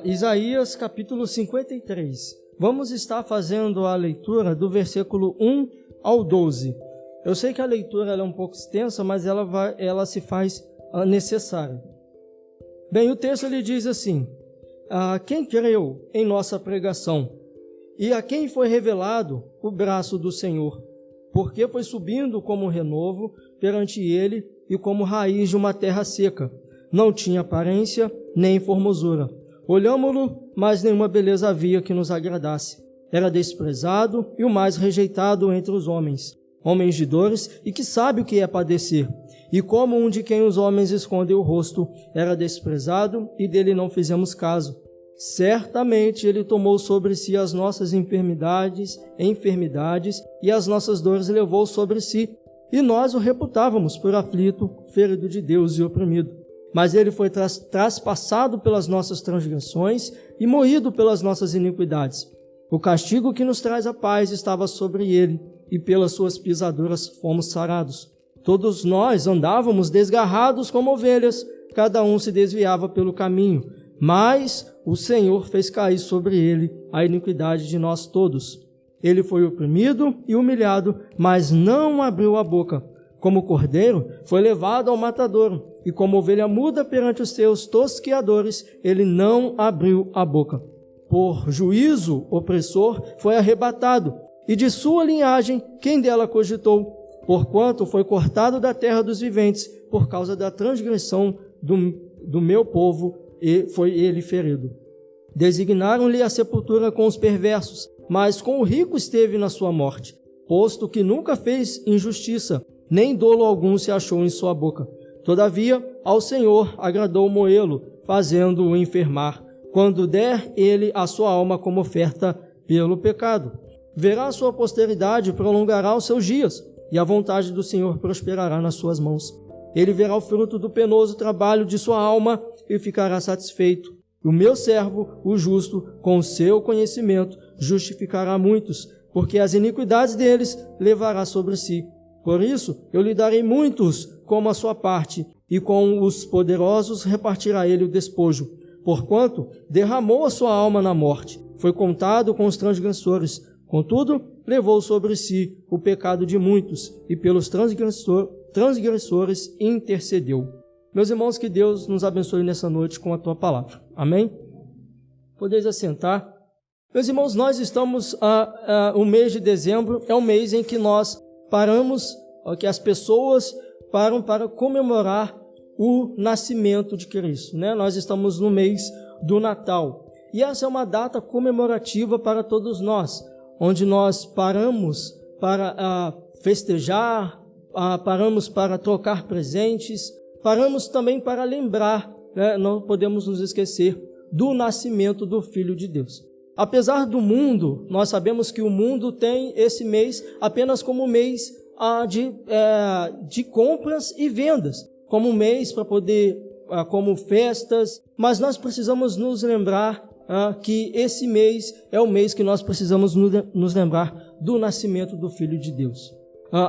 Isaías capítulo 53. Vamos estar fazendo a leitura do versículo 1 ao 12. Eu sei que a leitura ela é um pouco extensa, mas ela se faz necessária. Bem, o texto ele diz assim: quem creu em nossa pregação, e a quem foi revelado o braço do Senhor, porque foi subindo como renovo perante ele e como raiz de uma terra seca. Não tinha aparência nem formosura. Olhámo-lo, mas nenhuma beleza havia que nos agradasse. Era desprezado e o mais rejeitado entre os homens, homens de dores e que sabe o que é padecer. E como um de quem os homens escondem o rosto, era desprezado e dele não fizemos caso. Certamente ele tomou sobre si as nossas enfermidades e as nossas dores levou sobre si. E nós o reputávamos por aflito, ferido de Deus e oprimido. Mas ele foi traspassado pelas nossas transgressões e moído pelas nossas iniquidades. O castigo que nos traz a paz estava sobre ele, e pelas suas pisaduras fomos sarados. Todos nós andávamos desgarrados como ovelhas, cada um se desviava pelo caminho, mas o Senhor fez cair sobre ele a iniquidade de nós todos. Ele foi oprimido e humilhado, mas não abriu a boca. Como cordeiro, foi levado ao matadouro, e como ovelha muda perante os seus tosqueadores, ele não abriu a boca. Por juízo opressor foi arrebatado, e de sua linhagem quem dela cogitou? Porquanto foi cortado da terra dos viventes, por causa da transgressão do meu povo, e foi ele ferido. Designaram-lhe a sepultura com os perversos, mas com o rico esteve na sua morte, posto que nunca fez injustiça, nem dolo algum se achou em sua boca. Todavia, ao Senhor agradou moê-lo, fazendo-o enfermar, quando der ele a sua alma como oferta pelo pecado. Verá a sua posteridade, prolongará os seus dias, e a vontade do Senhor prosperará nas suas mãos. Ele verá o fruto do penoso trabalho de sua alma e ficará satisfeito. O meu servo, o justo, com o seu conhecimento, justificará muitos, porque as iniquidades deles levará sobre si. Por isso, eu lhe darei muitos como a sua parte, e com os poderosos repartirá ele o despojo. Porquanto derramou a sua alma na morte, foi contado com os transgressores. Contudo, levou sobre si o pecado de muitos, e pelos transgressores intercedeu. Meus irmãos, que Deus nos abençoe nessa noite com a tua palavra. Amém? Podeis assentar. Meus irmãos, nós estamos, o mês de dezembro é um mês em que nós paramos, que as pessoas param para comemorar o nascimento de Cristo, né? Nós estamos no mês do Natal, e essa é uma data comemorativa para todos nós, onde nós paramos para festejar, paramos para trocar presentes, paramos também para lembrar, né? Não podemos nos esquecer do nascimento do Filho de Deus. Apesar do mundo, nós sabemos que o mundo tem esse mês apenas como mês de compras e vendas, como mês para poder, como festas, mas nós precisamos nos lembrar que esse mês é o mês que nós precisamos nos lembrar do nascimento do Filho de Deus.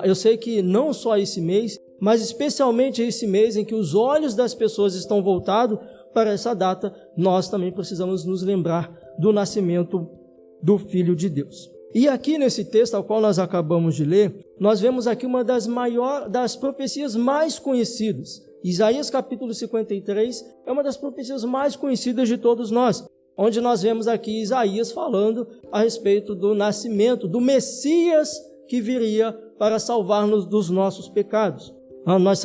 Eu sei que não só esse mês, mas especialmente esse mês em que os olhos das pessoas estão voltados para essa data, nós também precisamos nos lembrar do nascimento do Filho de Deus. E aqui nesse texto ao qual nós acabamos de ler, nós vemos aqui uma das profecias mais conhecidas. Isaías capítulo 53 é uma das profecias mais conhecidas de todos nós, onde nós vemos aqui Isaías falando a respeito do nascimento, do Messias que viria para salvar-nos dos nossos pecados. Nós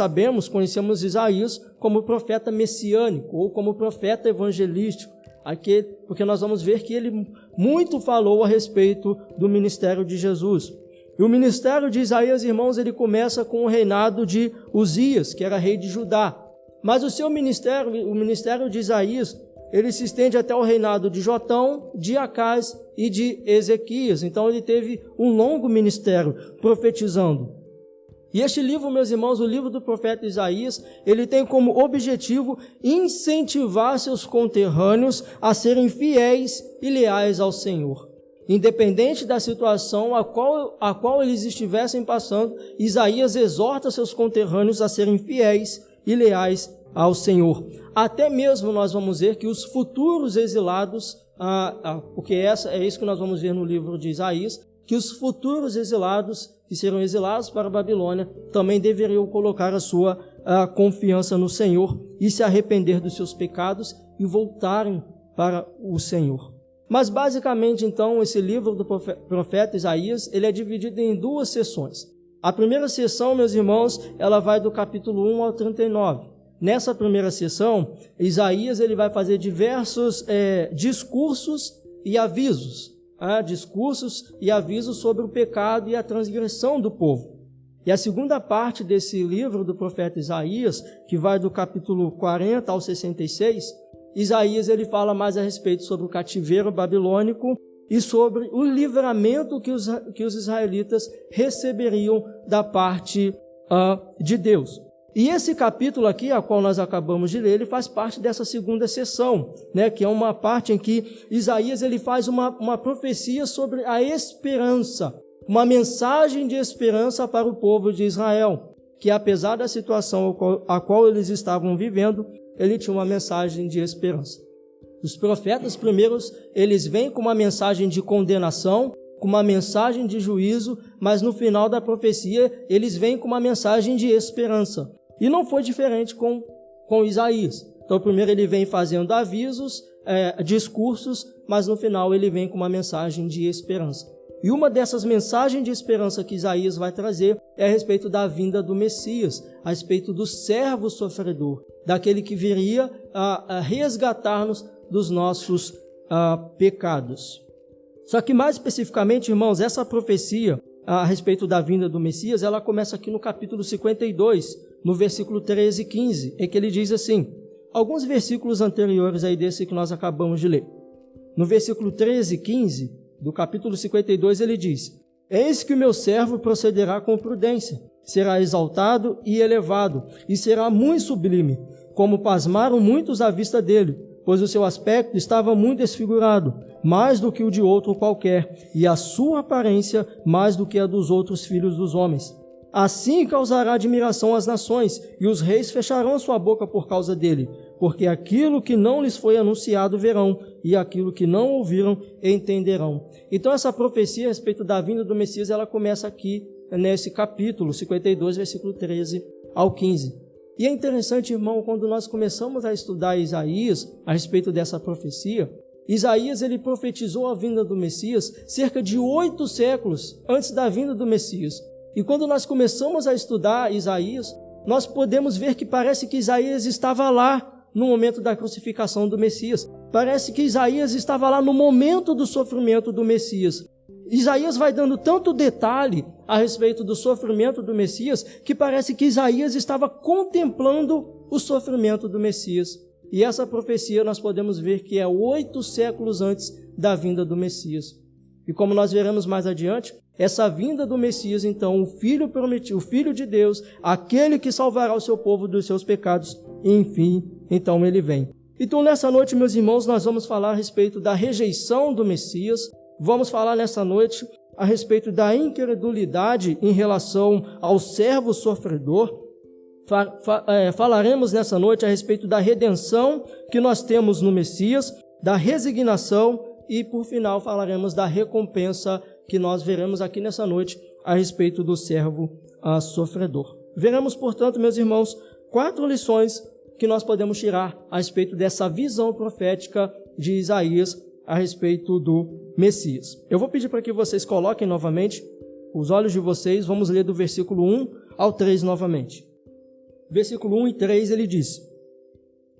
conhecemos Isaías como profeta messiânico ou como profeta evangelístico, porque nós vamos ver que ele muito falou a respeito do ministério de Jesus. E o ministério de Isaías, irmãos, ele começa com o reinado de Uzias, que era rei de Judá. Mas o ministério de Isaías, ele se estende até o reinado de Jotão, de Acás e de Ezequias. Então ele teve um longo ministério profetizando. E este livro, meus irmãos, o livro do profeta Isaías, ele tem como objetivo incentivar seus conterrâneos a serem fiéis e leais ao Senhor. Independente da situação a qual eles estivessem passando, Isaías exorta seus conterrâneos a serem fiéis e leais ao Senhor. Até mesmo nós vamos ver que os futuros exilados, porque é isso que nós vamos ver no livro de Isaías, que os futuros exilados, que serão exilados para a Babilônia, também deveriam colocar a sua confiança no Senhor e se arrepender dos seus pecados e voltarem para o Senhor. Mas basicamente, então, esse livro do profeta Isaías, ele é dividido em duas sessões. A primeira sessão, meus irmãos, ela vai do capítulo 1 ao 39. Nessa primeira sessão, Isaías ele vai fazer diversos discursos e avisos. Discursos e avisos sobre o pecado e a transgressão do povo. E a segunda parte desse livro do profeta Isaías, que vai do capítulo 40 ao 66, Isaías ele fala mais a respeito sobre o cativeiro babilônico e sobre o livramento que os israelitas receberiam da parte de Deus. E esse capítulo aqui, a qual nós acabamos de ler, ele faz parte dessa segunda sessão, né, que é uma parte em que Isaías ele faz uma profecia sobre a esperança, uma mensagem de esperança para o povo de Israel, que apesar da situação a qual eles estavam vivendo, ele tinha uma mensagem de esperança. Os profetas primeiros, eles vêm com uma mensagem de condenação, com uma mensagem de juízo, mas no final da profecia, eles vêm com uma mensagem de esperança. E não foi diferente com Isaías. Então, primeiro ele vem fazendo avisos, discursos, mas no final ele vem com uma mensagem de esperança. E uma dessas mensagens de esperança que Isaías vai trazer é a respeito da vinda do Messias, a respeito do servo sofredor, daquele que viria a resgatar-nos dos nossos pecados. Só que mais especificamente, irmãos, essa profecia a respeito da vinda do Messias, ela começa aqui no capítulo 52, no versículo 13 e 15, em que ele diz assim, alguns versículos anteriores aí desse que nós acabamos de ler. No versículo 13 e 15 do capítulo 52, ele diz, eis que o meu servo procederá com prudência, será exaltado e elevado, e será muito sublime, como pasmaram muitos à vista dele, pois o seu aspecto estava muito desfigurado, mais do que o de outro qualquer, e a sua aparência mais do que a dos outros filhos dos homens. Assim causará admiração às nações, e os reis fecharão sua boca por causa dele, porque aquilo que não lhes foi anunciado verão, e aquilo que não ouviram entenderão. Então essa profecia a respeito da vinda do Messias, ela começa aqui nesse capítulo 52, versículo 13 ao 15. E é interessante, irmão, quando nós começamos a estudar Isaías a respeito dessa profecia, Isaías ele profetizou a vinda do Messias cerca de 8 séculos antes da vinda do Messias. E quando nós começamos a estudar Isaías, nós podemos ver que parece que Isaías estava lá no momento da crucificação do Messias. Parece que Isaías estava lá no momento do sofrimento do Messias. Isaías vai dando tanto detalhe a respeito do sofrimento do Messias que parece que Isaías estava contemplando o sofrimento do Messias. E essa profecia nós podemos ver que é 8 séculos antes da vinda do Messias. E como nós veremos mais adiante, essa vinda do Messias, então, o Filho prometido, o Filho de Deus, aquele que salvará o seu povo dos seus pecados, enfim, então ele vem. Então, nessa noite, meus irmãos, nós vamos falar a respeito da rejeição do Messias, vamos falar nessa noite a respeito da incredulidade em relação ao servo sofredor, falaremos nessa noite a respeito da redenção que nós temos no Messias, da resignação e, por final, falaremos da recompensa que nós veremos aqui nessa noite a respeito do servo sofredor. Veremos, portanto, meus irmãos, 4 lições que nós podemos tirar a respeito dessa visão profética de Isaías a respeito do Messias. Eu vou pedir para que vocês coloquem novamente os olhos de vocês, vamos ler do versículo 1 ao 3 novamente. Versículo 1 e 3 ele diz,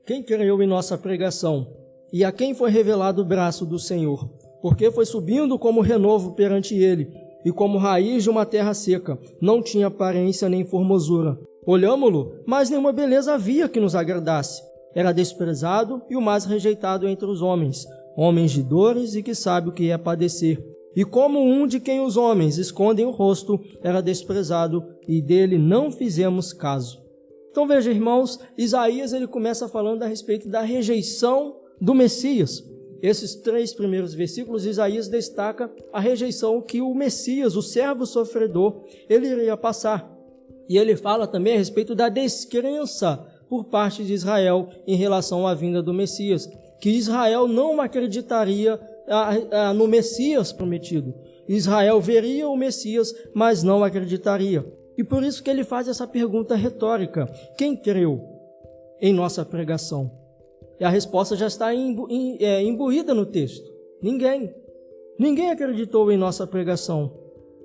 quem creu em nossa pregação e a quem foi revelado o braço do Senhor? Porque foi subindo como renovo perante ele, e como raiz de uma terra seca, não tinha aparência nem formosura. Olhámo-lo, mas nenhuma beleza havia que nos agradasse. Era desprezado e o mais rejeitado entre os homens, homens de dores e que sabe o que é padecer. E como um de quem os homens escondem o rosto, era desprezado e dele não fizemos caso. Então veja, irmãos, Isaías ele começa falando a respeito da rejeição do Messias. Esses 3 primeiros versículos, Isaías destaca a rejeição que o Messias, o servo sofredor, ele iria passar. E ele fala também a respeito da descrença por parte de Israel em relação à vinda do Messias, que Israel não acreditaria no Messias prometido. Israel veria o Messias, mas não acreditaria. E por isso que ele faz essa pergunta retórica: quem creu em nossa pregação? E a resposta já está imbuída no texto: ninguém. Ninguém acreditou em nossa pregação.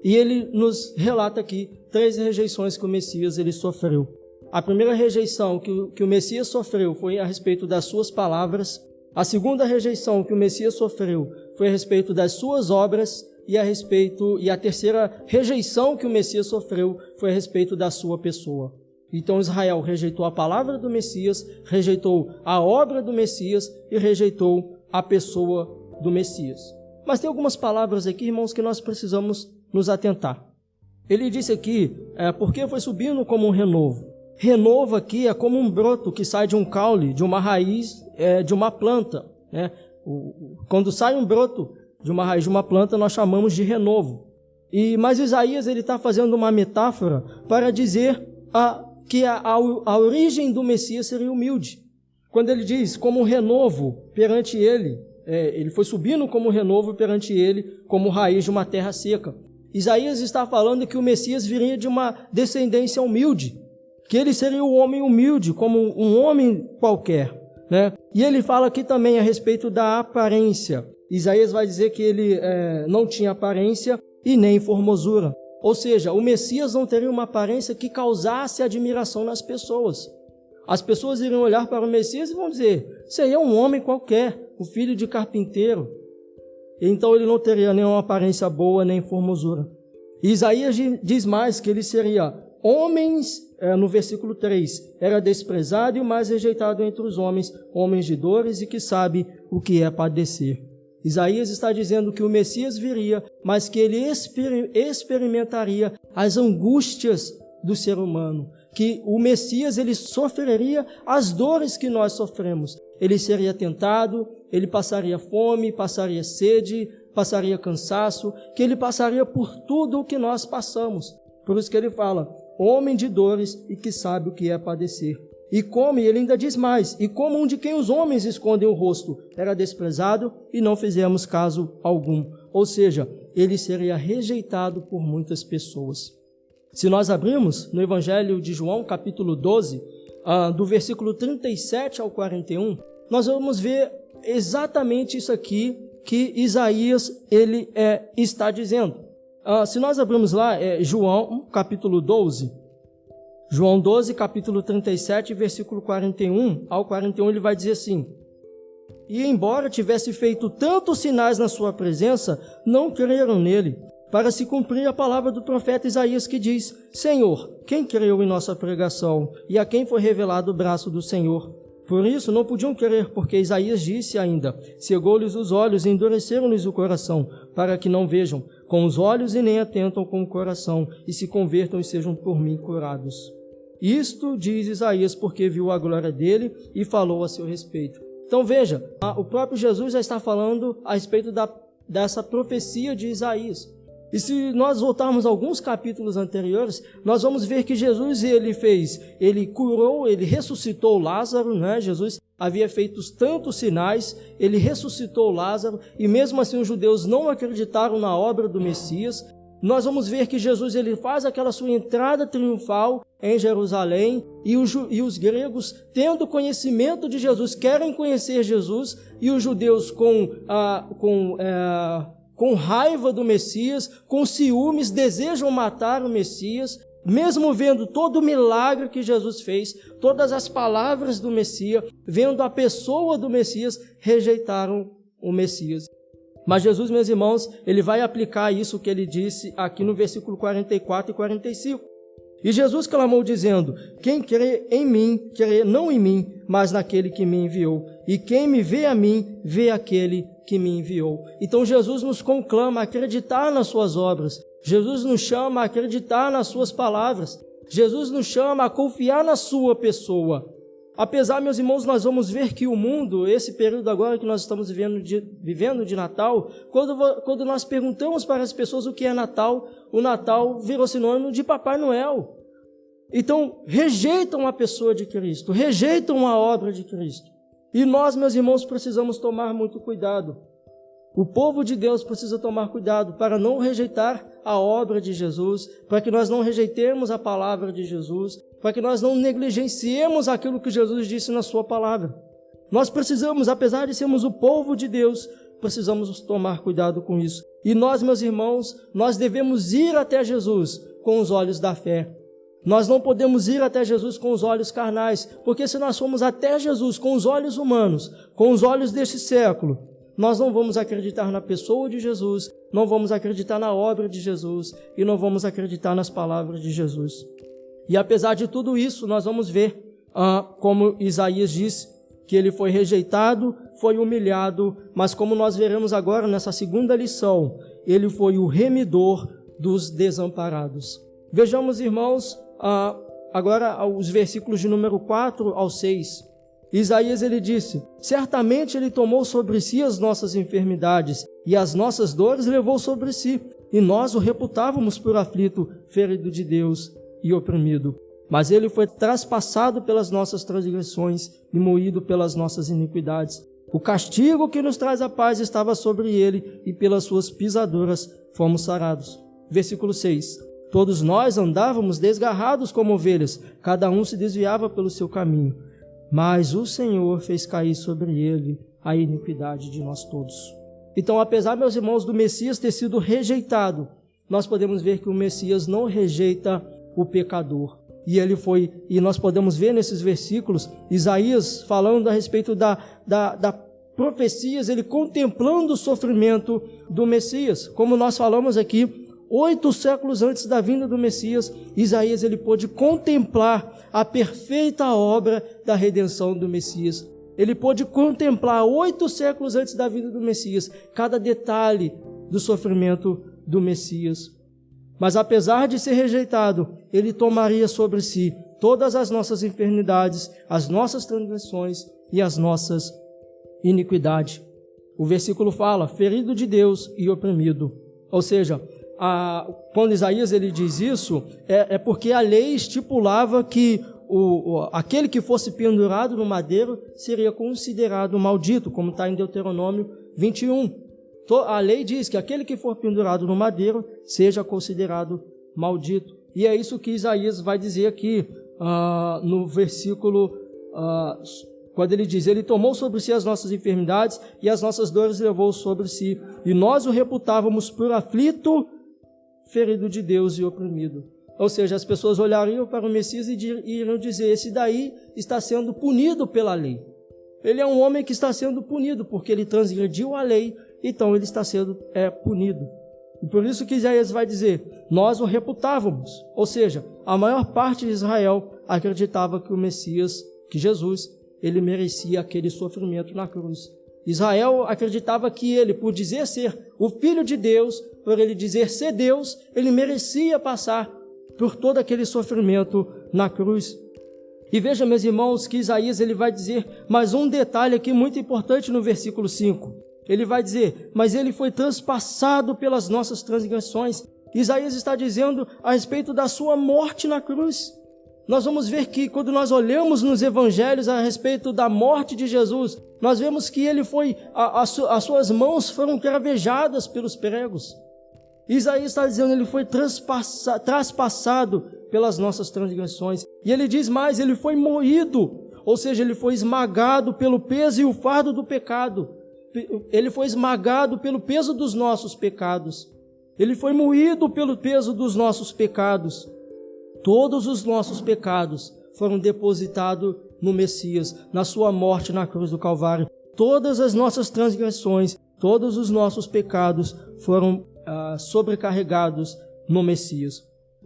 E ele nos relata aqui 3 rejeições que o Messias ele sofreu. A primeira rejeição que o Messias sofreu foi a respeito das suas palavras. A segunda rejeição que o Messias sofreu foi a respeito das suas obras. E a terceira rejeição que o Messias sofreu foi a respeito da sua pessoa. Então Israel rejeitou a palavra do Messias, rejeitou a obra do Messias e rejeitou a pessoa do Messias. Mas tem algumas palavras aqui, irmãos, que nós precisamos nos atentar. Ele disse aqui, porque foi subindo como um renovo. Renovo aqui é como um broto que sai de um caule, de uma raiz, de uma planta, né? Quando sai um broto de uma raiz de uma planta, nós chamamos de renovo. Mas Isaías ele está fazendo uma metáfora para dizer que a origem do Messias seria humilde. Quando ele diz como um renovo perante ele, ele foi subindo como um renovo perante ele, como raiz de uma terra seca. Isaías está falando que o Messias viria de uma descendência humilde, que ele seria um homem humilde, como um homem qualquer, né? E ele fala aqui também a respeito da aparência. Isaías vai dizer que ele não tinha aparência e nem formosura. Ou seja, o Messias não teria uma aparência que causasse admiração nas pessoas. As pessoas iriam olhar para o Messias e vão dizer: seria um homem qualquer, o filho de carpinteiro. Então ele não teria nenhuma aparência boa, nem formosura. E Isaías diz mais que ele seria homens, no versículo 3, era desprezado e o mais rejeitado entre os homens, homens de dores e que sabe o que é padecer. Isaías está dizendo que o Messias viria, mas que ele experimentaria as angústias do ser humano, que o Messias ele sofreria as dores que nós sofremos. Ele seria tentado, ele passaria fome, passaria sede, passaria cansaço, que ele passaria por tudo o que nós passamos. Por isso que ele fala, homem de dores e que sabe o que é padecer. E ele ainda diz mais, e como um de quem os homens escondem o rosto, era desprezado e não fizemos caso algum. Ou seja, ele seria rejeitado por muitas pessoas. Se nós abrirmos no Evangelho de João, capítulo 12, do versículo 37 ao 41, nós vamos ver exatamente isso aqui que Isaías ele está dizendo. Se nós abrirmos lá, João, capítulo 12, João 12, capítulo 37, versículo 41 ao 41, ele vai dizer assim: e embora tivesse feito tantos sinais na sua presença, não creram nele, para se cumprir a palavra do profeta Isaías que diz: Senhor, quem creu em nossa pregação e a quem foi revelado o braço do Senhor? Por isso não podiam crer, porque Isaías disse ainda: cegou-lhes os olhos e endureceram-lhes o coração, para que não vejam com os olhos e nem atentam com o coração, e se convertam e sejam por mim curados. Isto diz Isaías porque viu a glória dele e falou a seu respeito. Então veja, o próprio Jesus já está falando a respeito dessa profecia de Isaías. E se nós voltarmos a alguns capítulos anteriores, nós vamos ver que Jesus ele curou, ele ressuscitou Lázaro, né? Jesus havia feito tantos sinais, ele ressuscitou Lázaro, e mesmo assim os judeus não acreditaram na obra do Messias. Nós vamos ver que Jesus ele faz aquela sua entrada triunfal em Jerusalém, e os gregos, tendo conhecimento de Jesus, querem conhecer Jesus, e os judeus com raiva do Messias, com ciúmes, desejam matar o Messias, mesmo vendo todo o milagre que Jesus fez, todas as palavras do Messias, vendo a pessoa do Messias, rejeitaram o Messias. Mas Jesus, meus irmãos, ele vai aplicar isso que ele disse aqui no versículo 44 e 45. E Jesus clamou dizendo: quem crê em mim, crê não em mim, mas naquele que me enviou. E quem me vê a mim, vê aquele que me enviou. Então Jesus nos conclama a acreditar nas suas obras. Jesus nos chama a acreditar nas suas palavras. Jesus nos chama a confiar na sua pessoa. Apesar, meus irmãos, nós vamos ver que o mundo, esse período agora que nós estamos vivendo de Natal, quando nós perguntamos para as pessoas o que é Natal, o Natal virou sinônimo de Papai Noel. Então, rejeitam a pessoa de Cristo, rejeitam a obra de Cristo. E nós, meus irmãos, precisamos tomar muito cuidado. O povo de Deus precisa tomar cuidado para não rejeitar a obra de Jesus, para que nós não rejeitemos a palavra de Jesus, para que nós não negligenciemos aquilo que Jesus disse na sua palavra. Nós precisamos, apesar de sermos o povo de Deus, precisamos tomar cuidado com isso. E nós, meus irmãos, nós devemos ir até Jesus com os olhos da fé. Nós não podemos ir até Jesus com os olhos carnais, porque se nós formos até Jesus com os olhos humanos, com os olhos deste século, nós não vamos acreditar na pessoa de Jesus, não vamos acreditar na obra de Jesus e não vamos acreditar nas palavras de Jesus. E apesar de tudo isso, nós vamos ver, como Isaías disse, que ele foi rejeitado, foi humilhado, mas como nós veremos agora nessa segunda lição, ele foi o remidor dos desamparados. Vejamos, irmãos, agora os versículos de número 4 ao 6. Isaías, ele disse: certamente ele tomou sobre si as nossas enfermidades e as nossas dores levou sobre si, e nós o reputávamos por aflito, ferido de Deus e oprimido. Mas ele foi traspassado pelas nossas transgressões e moído pelas nossas iniquidades. O castigo que nos traz a paz estava sobre ele, e pelas suas pisaduras fomos sarados. Versículo 6. Todos nós andávamos desgarrados como ovelhas, cada um se desviava pelo seu caminho. Mas o Senhor fez cair sobre ele a iniquidade de nós todos. Então, apesar, meus irmãos, do Messias ter sido rejeitado, nós podemos ver que o Messias não rejeita o pecador. E nós podemos ver nesses versículos, Isaías falando a respeito da profecias, ele contemplando o sofrimento do Messias. Como nós falamos aqui, 8 séculos antes da vinda do Messias, Isaías ele pôde contemplar a perfeita obra da redenção do Messias. Ele pôde contemplar 8 séculos antes da vinda do Messias, cada detalhe do sofrimento do Messias. Mas apesar de ser rejeitado, ele tomaria sobre si todas as nossas enfermidades, as nossas transgressões e as nossas iniquidades. O versículo fala, ferido de Deus e oprimido. Ou seja, quando Isaías ele diz isso, é porque a lei estipulava que aquele que fosse pendurado no madeiro seria considerado maldito, como está em Deuteronômio 21. A lei diz que aquele que for pendurado no madeiro seja considerado maldito. E é isso que Isaías vai dizer aqui no versículo, quando ele diz, ele tomou sobre si as nossas enfermidades e as nossas dores levou sobre si. E nós o reputávamos por aflito, ferido de Deus e oprimido. Ou seja, as pessoas olhariam para o Messias e iriam dizer, esse daí está sendo punido pela lei. Ele é um homem que está sendo punido porque ele transgrediu a lei, então ele está sendo punido. E por isso que Isaías vai dizer, nós o reputávamos. Ou seja, a maior parte de Israel acreditava que o Messias, que Jesus, ele merecia aquele sofrimento na cruz. Israel acreditava que ele, por dizer ser o Filho de Deus, por ele dizer ser Deus, ele merecia passar por todo aquele sofrimento na cruz. E veja, meus irmãos, que Isaías ele vai dizer mais um detalhe aqui muito importante no versículo 5. Ele vai dizer, mas ele foi transpassado pelas nossas transgressões. Isaías está dizendo a respeito da sua morte na cruz. Nós vamos ver que quando nós olhamos nos evangelhos a respeito da morte de Jesus, nós vemos que ele foi, as suas mãos foram cravejadas pelos pregos. Isaías está dizendo, ele foi traspassado pelas nossas transgressões. E ele diz mais, ele foi moído, ou seja, ele foi esmagado pelo peso e o fardo do pecado. Ele foi esmagado pelo peso dos nossos pecados. Ele foi moído pelo peso dos nossos pecados. Todos os nossos pecados foram depositados no Messias, na sua morte na cruz do Calvário. Todas as nossas transgressões, todos os nossos pecados foram sobrecarregados no Messias.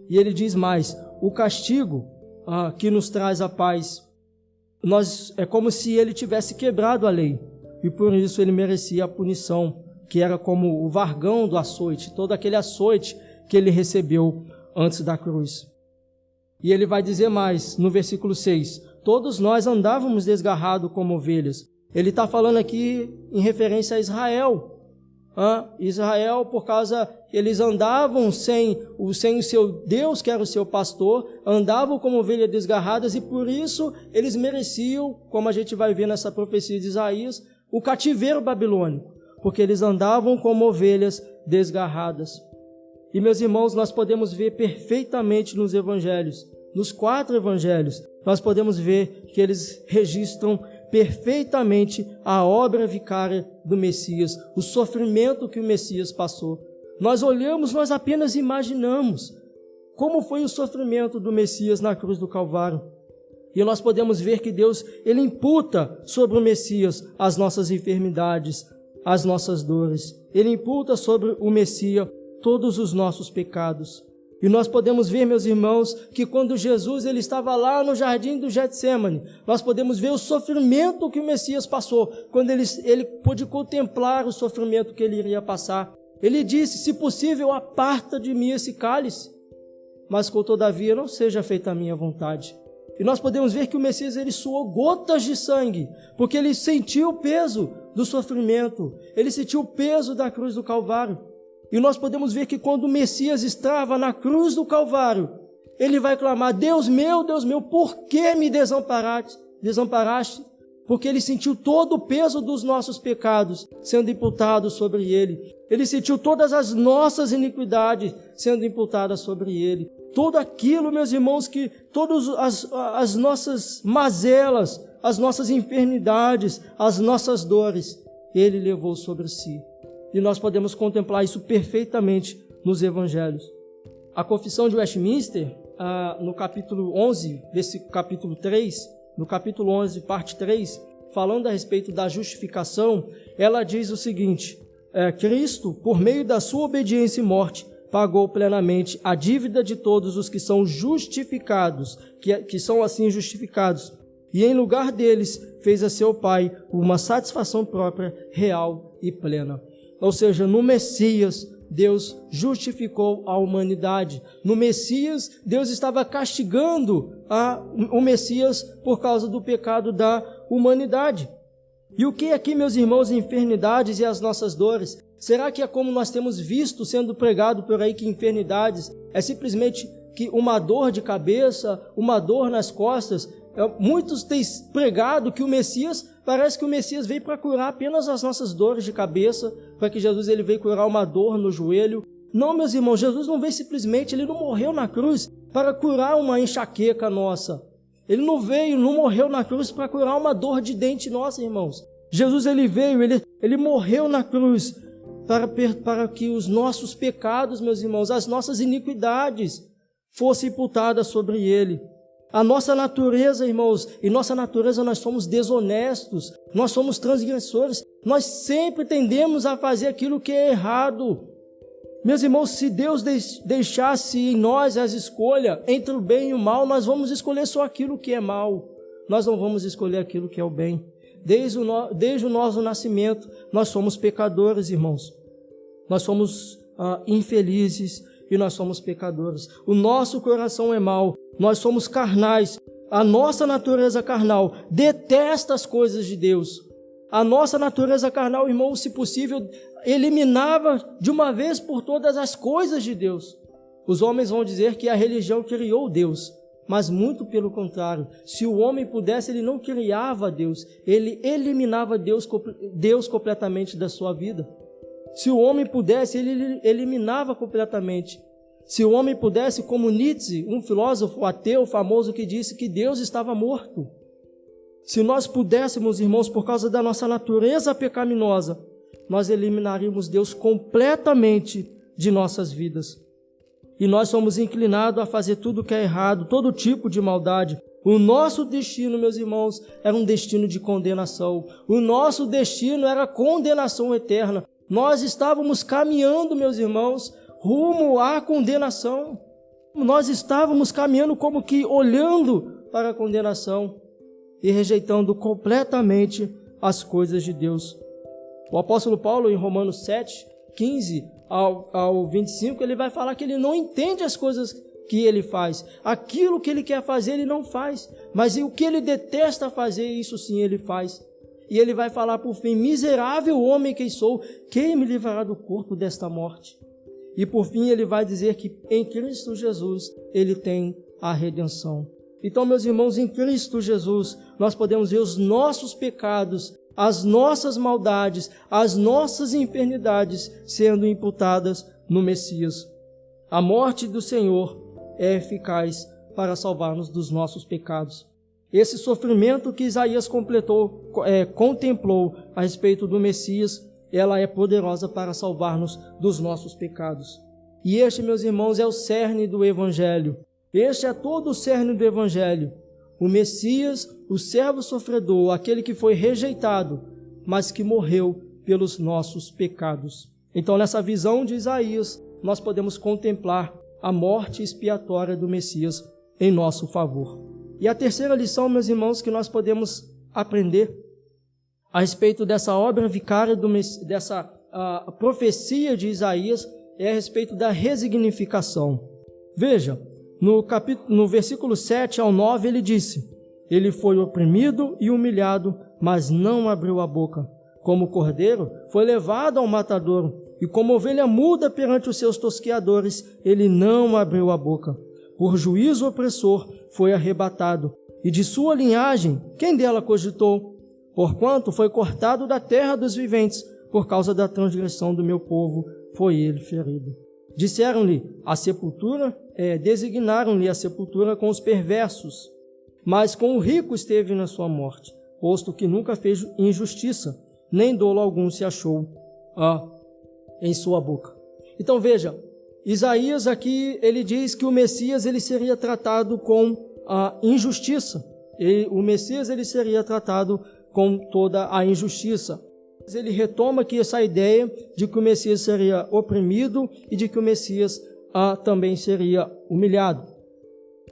E ele diz mais, o castigo que nos traz a paz, é como se ele tivesse quebrado a lei, e por isso ele merecia a punição, que era como o vargão do açoite, todo aquele açoite que ele recebeu antes da cruz. E ele vai dizer mais, no versículo 6, todos nós andávamos desgarrados como ovelhas. Ele está falando aqui em referência a Israel. Israel, por causa que eles andavam sem o seu Deus, que era o seu pastor, andavam como ovelhas desgarradas, e por isso eles mereciam, como a gente vai ver nessa profecia de Isaías, o cativeiro babilônico, porque eles andavam como ovelhas desgarradas. E, meus irmãos, nós podemos ver perfeitamente nos evangelhos, nos 4 evangelhos, nós podemos ver que eles registram perfeitamente a obra vicária do Messias, o sofrimento que o Messias passou. Nós olhamos, nós apenas imaginamos como foi o sofrimento do Messias na cruz do Calvário. E nós podemos ver que Deus, Ele imputa sobre o Messias as nossas enfermidades, as nossas dores. Ele imputa sobre o Messias todos os nossos pecados. E nós podemos ver, meus irmãos, que quando Jesus ele estava lá no jardim do Getsêmani, nós podemos ver o sofrimento que o Messias passou, quando ele pôde contemplar o sofrimento que ele iria passar. Ele disse, se possível, aparta de mim esse cálice, mas todavia não seja feita a minha vontade. E nós podemos ver que o Messias ele suou gotas de sangue, porque ele sentiu o peso do sofrimento, ele sentiu o peso da cruz do Calvário. E nós podemos ver que quando o Messias estava na cruz do Calvário, ele vai clamar, Deus meu, por que me desamparaste? Porque ele sentiu todo o peso dos nossos pecados sendo imputado sobre ele. Ele sentiu todas as nossas iniquidades sendo imputadas sobre ele. Tudo aquilo, meus irmãos, que todas as nossas mazelas, as nossas enfermidades, as nossas dores, ele levou sobre si. E nós podemos contemplar isso perfeitamente nos evangelhos. A Confissão de Westminster, no capítulo 11, capítulo 3, no capítulo 11, parte 3, falando a respeito da justificação, ela diz o seguinte, Cristo, por meio da sua obediência e morte, pagou plenamente a dívida de todos os que são justificados, que são assim justificados, e em lugar deles fez a seu Pai uma satisfação própria, real e plena. Ou seja, no Messias, Deus justificou a humanidade. No Messias, Deus estava castigando o Messias por causa do pecado da humanidade. E o que aqui, meus irmãos, enfermidades e as nossas dores? Será que é como nós temos visto sendo pregado por aí que enfermidades é simplesmente que uma dor de cabeça, uma dor nas costas? Muitos têm pregado que o Messias, parece que o Messias veio para curar apenas as nossas dores de cabeça, para que Jesus ele veio curar uma dor no joelho. Não, meus irmãos, Jesus não veio simplesmente, ele não morreu na cruz para curar uma enxaqueca nossa. Ele não morreu na cruz para curar uma dor de dente nossa, irmãos. Jesus ele veio, ele morreu na cruz para que os nossos pecados, meus irmãos, as nossas iniquidades fossem imputadas sobre ele. A nossa natureza, irmãos, e nossa natureza nós somos desonestos, nós somos transgressores, nós sempre tendemos a fazer aquilo que é errado. Meus irmãos, se Deus deixasse em nós as escolhas entre o bem e o mal, nós vamos escolher só aquilo que é mal, nós não vamos escolher aquilo que é o bem. Desde o nosso nascimento, nós somos pecadores, irmãos, nós somos infelizes e nós somos pecadores. O nosso coração é mau, nós somos carnais, a nossa natureza carnal detesta as coisas de Deus. A nossa natureza carnal, irmão, se possível, eliminava de uma vez por todas as coisas de Deus. Os homens vão dizer que a religião criou Deus, mas muito pelo contrário. Se o homem pudesse, ele não criava Deus, ele eliminava Deus completamente da sua vida. Se o homem pudesse, ele eliminava completamente. Se o homem pudesse, como Nietzsche, um filósofo ateu famoso que disse que Deus estava morto. Se nós pudéssemos, irmãos, por causa da nossa natureza pecaminosa, nós eliminaríamos Deus completamente de nossas vidas. E nós somos inclinados a fazer tudo que é errado, todo tipo de maldade. O nosso destino, meus irmãos, era um destino de condenação. O nosso destino era condenação eterna. Nós estávamos caminhando, meus irmãos, rumo à condenação. Nós estávamos caminhando como que olhando para a condenação e rejeitando completamente as coisas de Deus. O apóstolo Paulo, em Romanos 7, 15 ao 25, ele vai falar que ele não entende as coisas que ele faz. Aquilo que ele quer fazer, ele não faz. Mas o que ele detesta fazer, isso sim ele faz. e ele vai falar por fim: miserável homem que sou, quem me livrará do corpo desta morte? E por fim ele vai dizer que em Cristo Jesus ele tem a redenção. Então, meus irmãos, em Cristo Jesus nós podemos ver os nossos pecados, as nossas maldades, as nossas enfermidades sendo imputadas no Messias. A morte do Senhor é eficaz para salvar-nos dos nossos pecados. Esse sofrimento que Isaías contemplou a respeito do Messias, ela é poderosa para salvar-nos dos nossos pecados. E este, meus irmãos, é o cerne do Evangelho. Este é todo o cerne do Evangelho. O Messias, o servo sofredor, aquele que foi rejeitado, mas que morreu pelos nossos pecados. Então, nessa visão de Isaías, nós podemos contemplar a morte expiatória do Messias em nosso favor. E a terceira lição, meus irmãos, que nós podemos aprender a respeito dessa obra vicária, dessa profecia de Isaías, é a respeito da resignificação. Veja, no versículo 7 ao 9, ele disse: ele foi oprimido e humilhado, mas não abriu a boca. Como cordeiro, foi levado ao matadouro, e como ovelha muda perante os seus tosqueadores, ele não abriu a boca. Por juízo opressor foi arrebatado, e de sua linhagem, quem dela cogitou? Porquanto foi cortado da terra dos viventes, por causa da transgressão do meu povo, foi ele ferido. Disseram-lhe a sepultura, designaram-lhe a sepultura com os perversos, mas com o rico esteve na sua morte, posto que nunca fez injustiça, nem dolo algum se achou em sua boca. Então veja, Isaías aqui, ele diz que o Messias ele seria tratado com a injustiça. O Messias ele seria tratado com toda a injustiça. Ele retoma aqui essa ideia de que o Messias seria oprimido e de que o Messias também seria humilhado.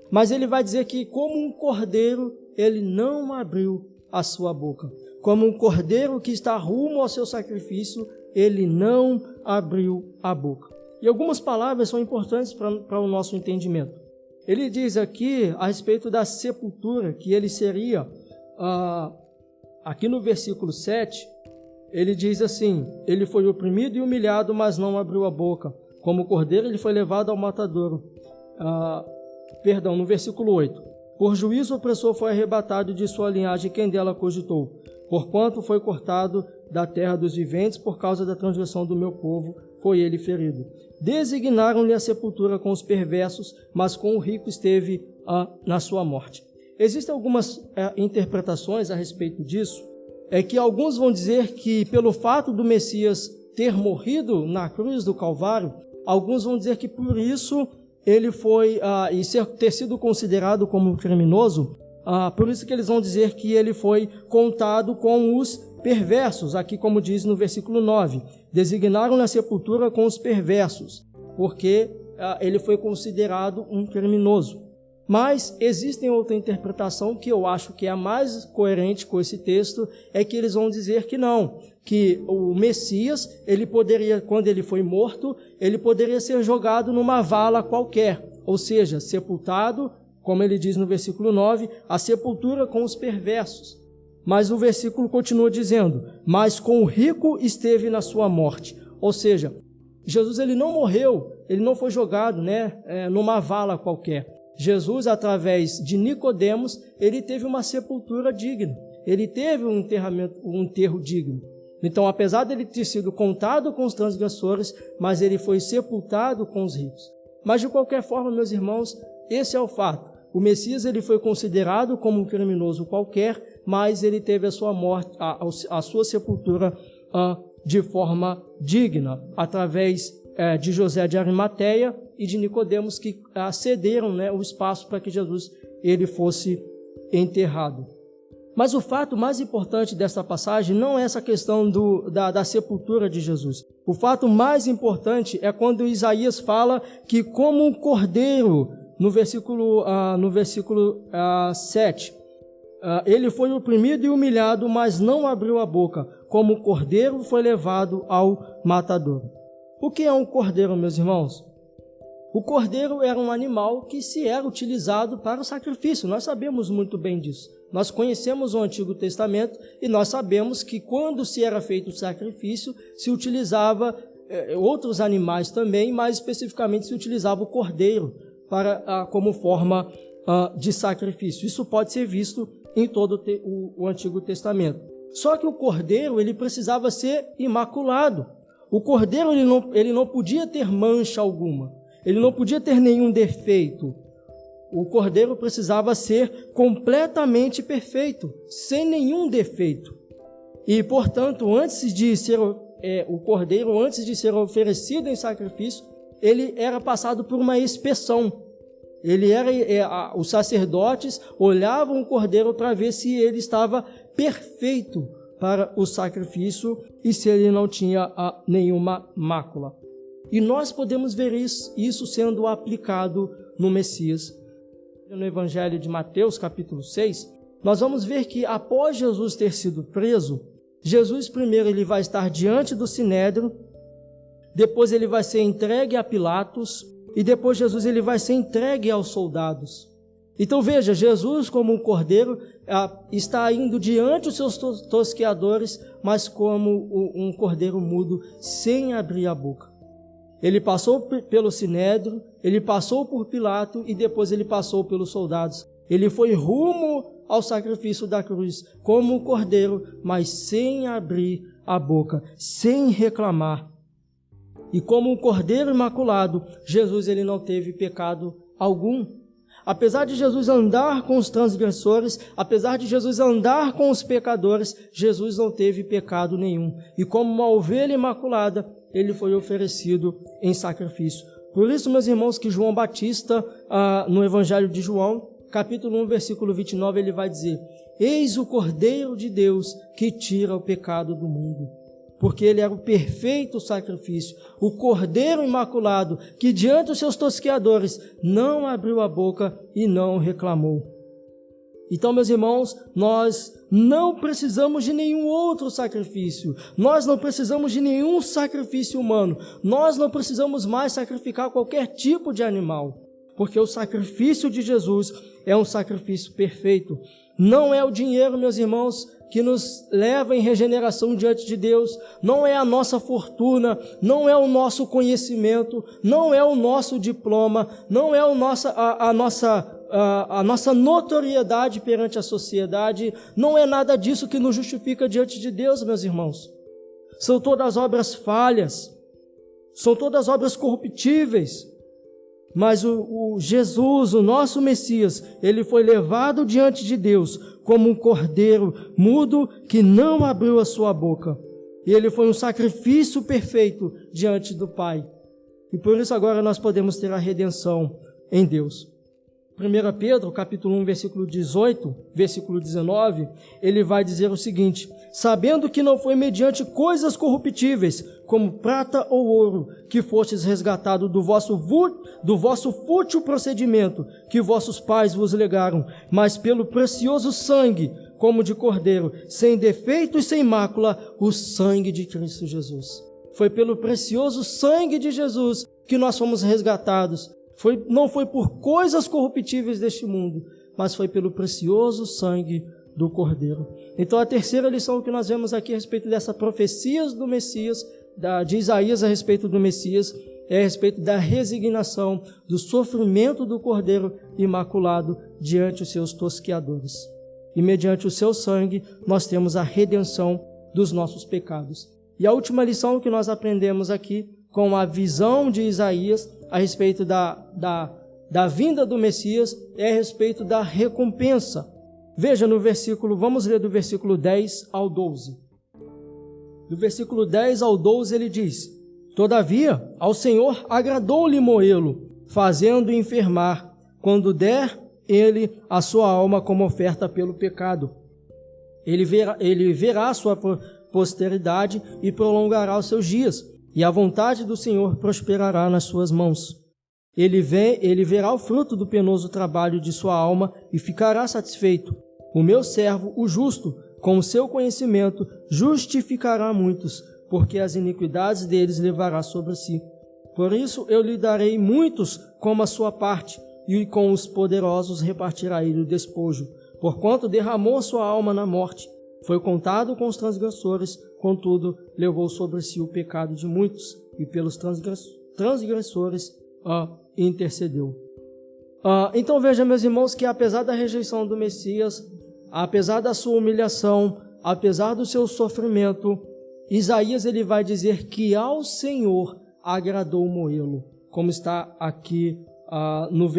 Mas ele vai dizer que, como um cordeiro, ele não abriu a sua boca. Como um cordeiro que está rumo ao seu sacrifício, ele não abriu a boca. E algumas palavras são importantes para o nosso entendimento. Ele diz aqui a respeito da sepultura, que ele seria, aqui no versículo 7, ele diz assim: ele foi oprimido e humilhado, mas não abriu a boca. Como cordeiro, ele foi levado ao matadouro. No versículo 8. Por juízo opressor foi arrebatado de sua linhagem, quem dela cogitou? Porquanto foi cortado da terra dos viventes, por causa da transgressão do meu povo, foi ele ferido. Designaram-lhe a sepultura com os perversos, mas com o rico esteve na sua morte. Existem algumas interpretações a respeito disso. É que alguns vão dizer que pelo fato do Messias ter morrido na cruz do Calvário, alguns vão dizer que por isso ele foi, ter sido considerado como um criminoso, por isso que eles vão dizer que ele foi contado com os perversos, aqui como diz no versículo 9, designaram na sepultura com os perversos, porque ele foi considerado um criminoso. Mas existe outra interpretação que eu acho que é a mais coerente com esse texto, é que eles vão dizer que não, que o Messias, ele poderia, quando ele foi morto, ele poderia ser jogado numa vala qualquer, ou seja, sepultado, como ele diz no versículo 9, a sepultura com os perversos. Mas o versículo continua dizendo, mas com o rico esteve na sua morte. Ou seja, Jesus ele não morreu, ele não foi jogado numa vala qualquer. Jesus, através de Nicodemos, ele teve uma sepultura digna. Ele teve um enterro digno. Então, apesar de ele ter sido contado com os transgressores, mas ele foi sepultado com os ricos. Mas, de qualquer forma, meus irmãos, esse é o fato. O Messias ele foi considerado como um criminoso qualquer, mas ele teve a sua morte, a sua sepultura de forma digna, através de José de Arimateia e de Nicodemos, que cederam o espaço para que Jesus ele fosse enterrado. Mas o fato mais importante dessa passagem não é essa questão da sepultura de Jesus. O fato mais importante é quando Isaías fala que como um cordeiro, no versículo 7, ele foi oprimido e humilhado, mas não abriu a boca. Como um cordeiro foi levado ao matadouro. O que é um cordeiro, meus irmãos? O cordeiro era um animal que se era utilizado para o sacrifício. Nós sabemos muito bem disso. Nós conhecemos o Antigo Testamento e nós sabemos que quando se era feito o sacrifício, se utilizava outros animais também, mas especificamente se utilizava o cordeiro como forma de sacrifício. Isso pode ser visto em todo o Antigo Testamento. Só que o cordeiro, ele precisava ser imaculado. O cordeiro, ele não podia ter mancha alguma. Ele não podia ter nenhum defeito. O cordeiro precisava ser completamente perfeito, sem nenhum defeito. E, portanto, antes de ser oferecido em sacrifício, ele era passado por uma inspeção. Os sacerdotes olhavam o cordeiro para ver se ele estava perfeito para o sacrifício e se ele não tinha nenhuma mácula. E nós podemos ver isso sendo aplicado no Messias. No Evangelho de Mateus, capítulo 6, nós vamos ver que após Jesus ter sido preso, Jesus primeiro ele vai estar diante do Sinédrio, depois ele vai ser entregue a Pilatos e depois Jesus ele vai ser entregue aos soldados. Então veja, Jesus como um cordeiro está indo diante dos seus tosqueadores, mas como um cordeiro mudo, sem abrir a boca. Ele passou pelo Sinédrio, ele passou por Pilato e depois ele passou pelos soldados. Ele foi rumo ao sacrifício da cruz, como um cordeiro, mas sem abrir a boca, sem reclamar. E como um cordeiro imaculado, Jesus ele não teve pecado algum. Apesar de Jesus andar com os transgressores, apesar de Jesus andar com os pecadores, Jesus não teve pecado nenhum. E como uma ovelha imaculada, ele foi oferecido em sacrifício. Por isso, meus irmãos, que João Batista, no Evangelho de João, capítulo 1, versículo 29, ele vai dizer: eis o Cordeiro de Deus que tira o pecado do mundo. Porque ele era o perfeito sacrifício, o Cordeiro imaculado, que diante dos seus tosqueadores não abriu a boca e não reclamou. Então, meus irmãos, nós não precisamos de nenhum outro sacrifício. Nós não precisamos de nenhum sacrifício humano. Nós não precisamos mais sacrificar qualquer tipo de animal. Porque o sacrifício de Jesus é um sacrifício perfeito. Não é o dinheiro, meus irmãos, que nos leva em regeneração diante de Deus. Não é a nossa fortuna, não é o nosso conhecimento, não é o nosso diploma, não é a nossa notoriedade perante a sociedade, não é nada disso que nos justifica diante de Deus, meus irmãos. São todas obras falhas, são todas obras corruptíveis, mas o Jesus, o nosso Messias, ele foi levado diante de Deus como um cordeiro mudo que não abriu a sua boca. E ele foi um sacrifício perfeito diante do Pai. E por isso agora nós podemos ter a redenção em Deus. 1 Pedro, capítulo 1, versículo 18, versículo 19, ele vai dizer o seguinte: sabendo que não foi mediante coisas corruptíveis, como prata ou ouro, que fostes resgatado do vosso fútil procedimento, que vossos pais vos legaram, mas pelo precioso sangue, como de cordeiro, sem defeito e sem mácula, o sangue de Cristo Jesus. Foi pelo precioso sangue de Jesus que nós fomos resgatados. Não foi por coisas corruptíveis deste mundo, mas foi pelo precioso sangue do Cordeiro. Então a terceira lição que nós vemos aqui a respeito dessa profecia do Messias, de Isaías a respeito do Messias, é a respeito da resignação, do sofrimento do Cordeiro imaculado diante os seus tosqueadores. E mediante o seu sangue nós temos a redenção dos nossos pecados. E a última lição que nós aprendemos aqui, com a visão de Isaías a respeito da vinda do Messias, é a respeito da recompensa. Veja no versículo, vamos ler do versículo 10 ao 12. Do versículo 10 ao 12 ele diz: todavia, ao Senhor agradou-lhe moê-lo, fazendo enfermar, quando der ele a sua alma como oferta pelo pecado. Ele verá a sua posteridade e prolongará os seus dias, e a vontade do Senhor prosperará nas suas mãos. Ele verá o fruto do penoso trabalho de sua alma e ficará satisfeito. O meu servo, o justo, com o seu conhecimento, justificará muitos, porque as iniquidades deles levará sobre si. Por isso eu lhe darei muitos como a sua parte, e com os poderosos repartirá ele o despojo, porquanto derramou sua alma na morte. Foi contado com os transgressores, contudo, levou sobre si o pecado de muitos, e pelos transgressores intercedeu. Então veja, meus irmãos, que apesar da rejeição do Messias, apesar da sua humilhação, apesar do seu sofrimento, Isaías ele vai dizer que ao Senhor agradou moê-lo, como está aqui nos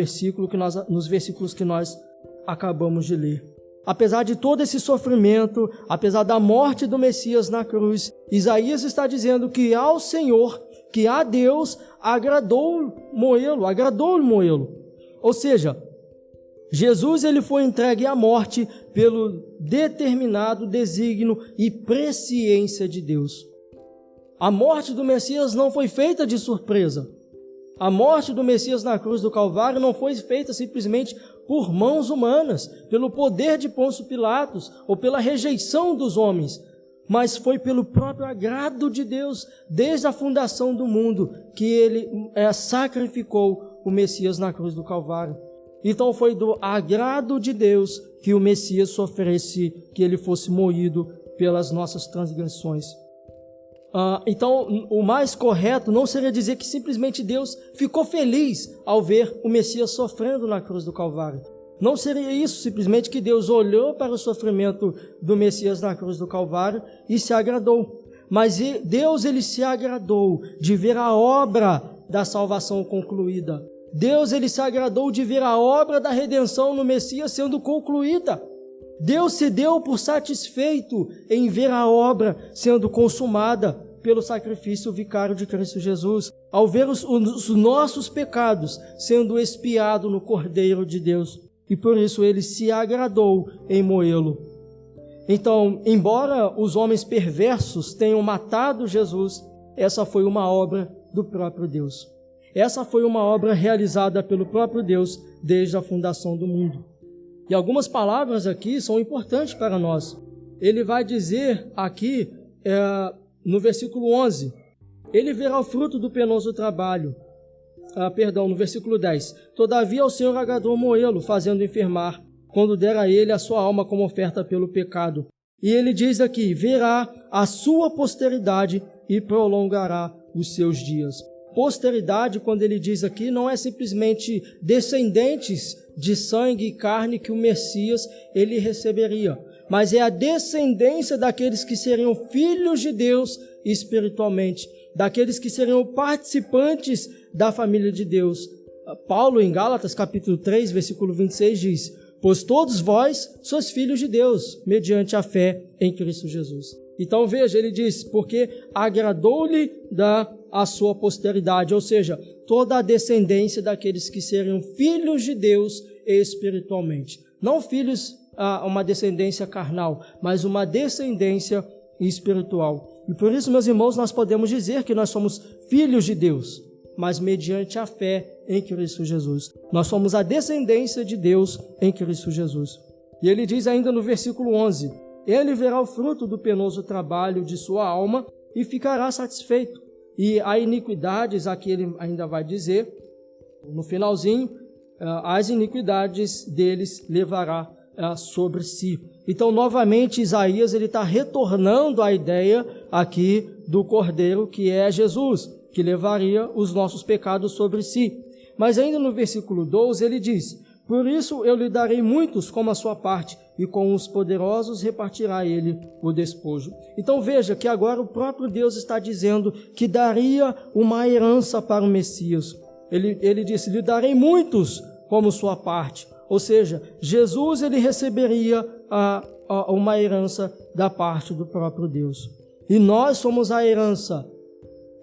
versículos que nós acabamos de ler. Apesar de todo esse sofrimento, apesar da morte do Messias na cruz, Isaías está dizendo que ao Senhor, que a Deus, agradou moê-lo. Ou seja, Jesus ele foi entregue à morte pelo determinado desígnio e presciência de Deus. A morte do Messias não foi feita de surpresa. A morte do Messias na cruz do Calvário não foi feita simplesmente por mãos humanas, pelo poder de Pôncio Pilatos ou pela rejeição dos homens, mas foi pelo próprio agrado de Deus, desde a fundação do mundo, que ele sacrificou o Messias na cruz do Calvário. Então foi do agrado de Deus que o Messias sofresse, que ele fosse moído pelas nossas transgressões. Então o mais correto não seria dizer que simplesmente Deus ficou feliz ao ver o Messias sofrendo na cruz do Calvário. Não seria isso simplesmente que Deus olhou para o sofrimento do Messias na cruz do Calvário e se agradou. Mas Deus ele se agradou de ver a obra da salvação concluída. Deus ele se agradou de ver a obra da redenção no Messias sendo concluída. Deus se deu por satisfeito em ver a obra sendo consumada pelo sacrifício vicário de Cristo Jesus, ao ver os nossos pecados sendo expiados no Cordeiro de Deus. E por isso ele se agradou em moê-lo. Então, embora os homens perversos tenham matado Jesus, essa foi uma obra do próprio Deus. Essa foi uma obra realizada pelo próprio Deus desde a fundação do mundo. E algumas palavras aqui são importantes para nós. Ele vai dizer aqui, no versículo 11, ele verá o fruto do penoso trabalho. No versículo 10. Todavia o Senhor agradou moê-lo, fazendo enfermar, quando der a ele a sua alma como oferta pelo pecado. E ele diz aqui, verá a sua posteridade e prolongará os seus dias. Posteridade, quando ele diz aqui, não é simplesmente descendentes de sangue e carne que o Messias ele receberia, mas é a descendência daqueles que seriam filhos de Deus espiritualmente, daqueles que seriam participantes da família de Deus. Paulo, em Gálatas, capítulo 3, versículo 26, diz, pois todos vós sois filhos de Deus, mediante a fé em Cristo Jesus. Então veja, ele diz, porque agradou-lhe a sua posteridade, ou seja, toda a descendência daqueles que seriam filhos de Deus espiritualmente. Não filhos, uma descendência carnal, mas uma descendência espiritual. E por isso, meus irmãos, nós podemos dizer que nós somos filhos de Deus, mas mediante a fé em Cristo Jesus. Nós somos a descendência de Deus em Cristo Jesus. E ele diz ainda no versículo 11, ele verá o fruto do penoso trabalho de sua alma e ficará satisfeito. E a iniquidades, aqui ele ainda vai dizer, no finalzinho, as iniquidades deles levará sobre si. Então, novamente, Isaías ele está retornando à ideia aqui do Cordeiro, que é Jesus, que levaria os nossos pecados sobre si. Mas ainda no versículo 12 ele diz, por isso eu lhe darei muitos como a sua parte, e com os poderosos repartirá ele o despojo. Então veja que agora o próprio Deus está dizendo que daria uma herança para o Messias. Ele disse, lhe darei muitos como sua parte. Ou seja, Jesus ele receberia uma herança da parte do próprio Deus. E nós somos a herança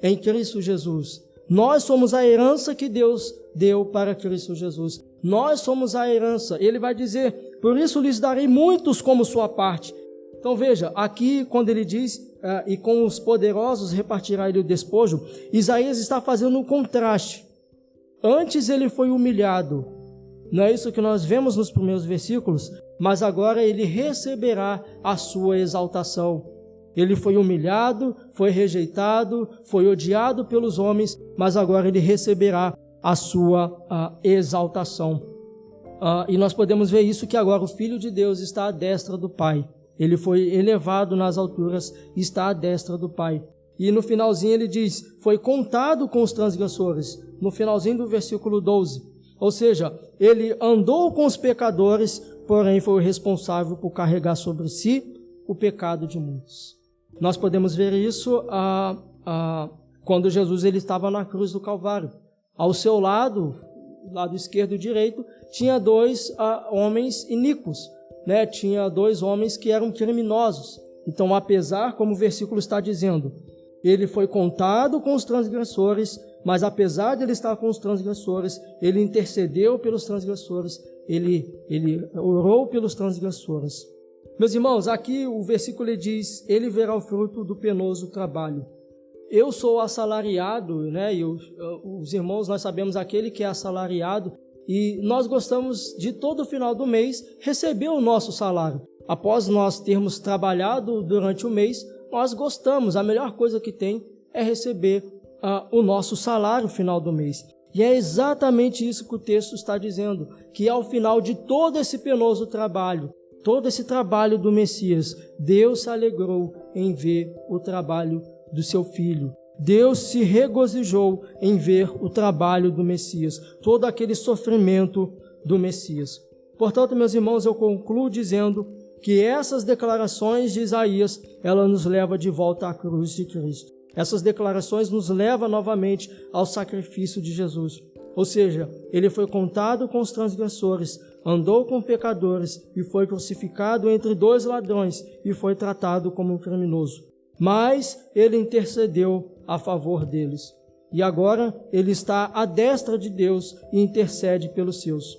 em Cristo Jesus. Nós somos a herança que Deus deu para Cristo Jesus. Nós somos a herança. Ele vai dizer, por isso lhes darei muitos como sua parte. Então veja, aqui quando ele diz, e com os poderosos repartirá ele o despojo, Isaías está fazendo um contraste. Antes ele foi humilhado. Não é isso que nós vemos nos primeiros versículos, mas agora ele receberá a sua exaltação. Ele foi humilhado, foi rejeitado, foi odiado pelos homens, mas agora ele receberá a sua exaltação. E nós podemos ver isso, que agora o Filho de Deus está à destra do Pai. Ele foi elevado nas alturas e está à destra do Pai. E no finalzinho ele diz, foi contado com os transgressores, no finalzinho do versículo 12. Ou seja, ele andou com os pecadores, porém foi o responsável por carregar sobre si o pecado de muitos. Nós podemos ver isso quando Jesus ele estava na cruz do Calvário. Ao seu lado esquerdo e direito, tinha dois homens iníquos, né? Tinha dois homens que eram criminosos. Então, apesar, como o versículo está dizendo, ele foi contado com os transgressores, mas apesar de ele estar com os transgressores, ele intercedeu pelos transgressores, ele orou pelos transgressores. Meus irmãos, aqui o versículo diz, ele verá o fruto do penoso trabalho. Eu sou assalariado, né? E os irmãos, nós sabemos aquele que é assalariado, e nós gostamos de todo final do mês receber o nosso salário. Após nós termos trabalhado durante o mês, nós gostamos, a melhor coisa que tem é receber o nosso salário no final do mês. E é exatamente isso que o texto está dizendo, que ao final de todo esse penoso trabalho, todo esse trabalho do Messias, Deus se alegrou em ver o trabalho do seu Filho. Deus se regozijou em ver o trabalho do Messias, todo aquele sofrimento do Messias. Portanto, meus irmãos, eu concluo dizendo que essas declarações de Isaías, ela nos leva de volta à cruz de Cristo. Essas declarações nos levam novamente ao sacrifício de Jesus. Ou seja, ele foi contado com os transgressores, andou com pecadores e foi crucificado entre dois ladrões e foi tratado como um criminoso. Mas ele intercedeu a favor deles. E agora ele está à destra de Deus e intercede pelos seus.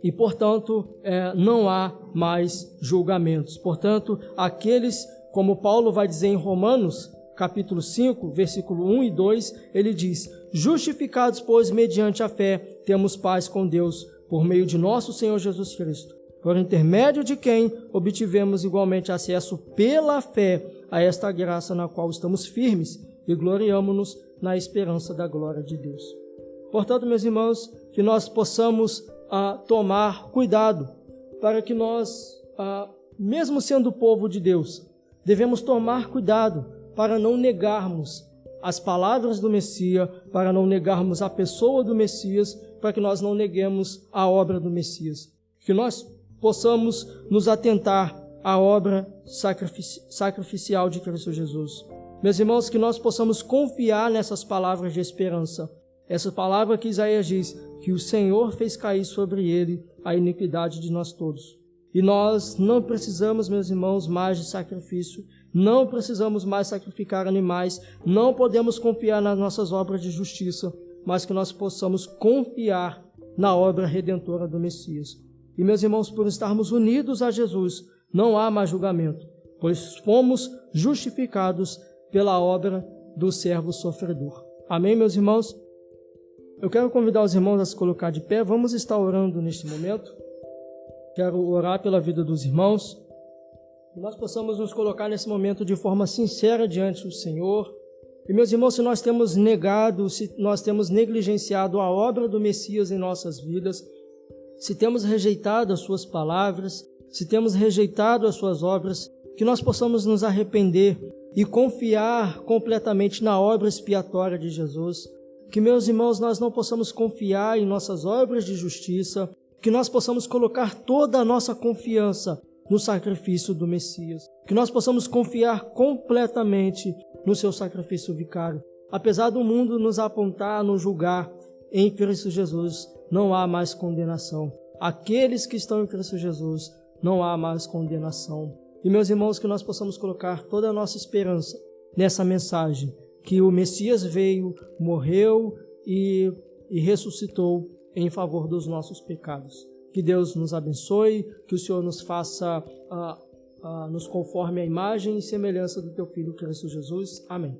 E, portanto, não há mais julgamentos. Portanto, aqueles, como Paulo vai dizer em Romanos, capítulo 5, versículo 1 e 2, ele diz, justificados, pois, mediante a fé, temos paz com Deus, por meio de nosso Senhor Jesus Cristo, por intermédio de quem obtivemos igualmente acesso pela fé a esta graça na qual estamos firmes e gloriamo-nos na esperança da glória de Deus. Portanto, meus irmãos, que nós possamos tomar cuidado para que nós, mesmo sendo povo de Deus, devemos tomar cuidado para não negarmos as palavras do Messias, para não negarmos a pessoa do Messias, para que nós não neguemos a obra do Messias. Que nós possamos nos atentar à obra sacrificial de Cristo Jesus. Meus irmãos, que nós possamos confiar nessas palavras de esperança. Essa palavra que Isaías diz, que o Senhor fez cair sobre ele a iniquidade de nós todos. E nós não precisamos, meus irmãos, mais de sacrifício, não precisamos mais sacrificar animais, não podemos confiar nas nossas obras de justiça, mas que nós possamos confiar na obra redentora do Messias. E, meus irmãos, por estarmos unidos a Jesus, não há mais julgamento, pois fomos justificados pela obra do servo sofredor. Amém, meus irmãos? Eu quero convidar os irmãos a se colocar de pé. Vamos estar orando neste momento. Quero orar pela vida dos irmãos. Que nós possamos nos colocar nesse momento de forma sincera diante do Senhor. E, meus irmãos, se nós temos negado, se nós temos negligenciado a obra do Messias em nossas vidas, se temos rejeitado as suas palavras, se temos rejeitado as suas obras, que nós possamos nos arrepender e confiar completamente na obra expiatória de Jesus. Que, meus irmãos, nós não possamos confiar em nossas obras de justiça, que nós possamos colocar toda a nossa confiança no sacrifício do Messias, que nós possamos confiar completamente no seu sacrifício vicário. Apesar do mundo nos apontar, nos julgar, em Cristo Jesus não há mais condenação. Aqueles que estão em Cristo Jesus não há mais condenação. E, meus irmãos, que nós possamos colocar toda a nossa esperança nessa mensagem, que o Messias veio, morreu e ressuscitou em favor dos nossos pecados. Que Deus nos abençoe, que o Senhor nos faça, nos conforme a imagem e semelhança do Teu Filho Cristo Jesus. Amém.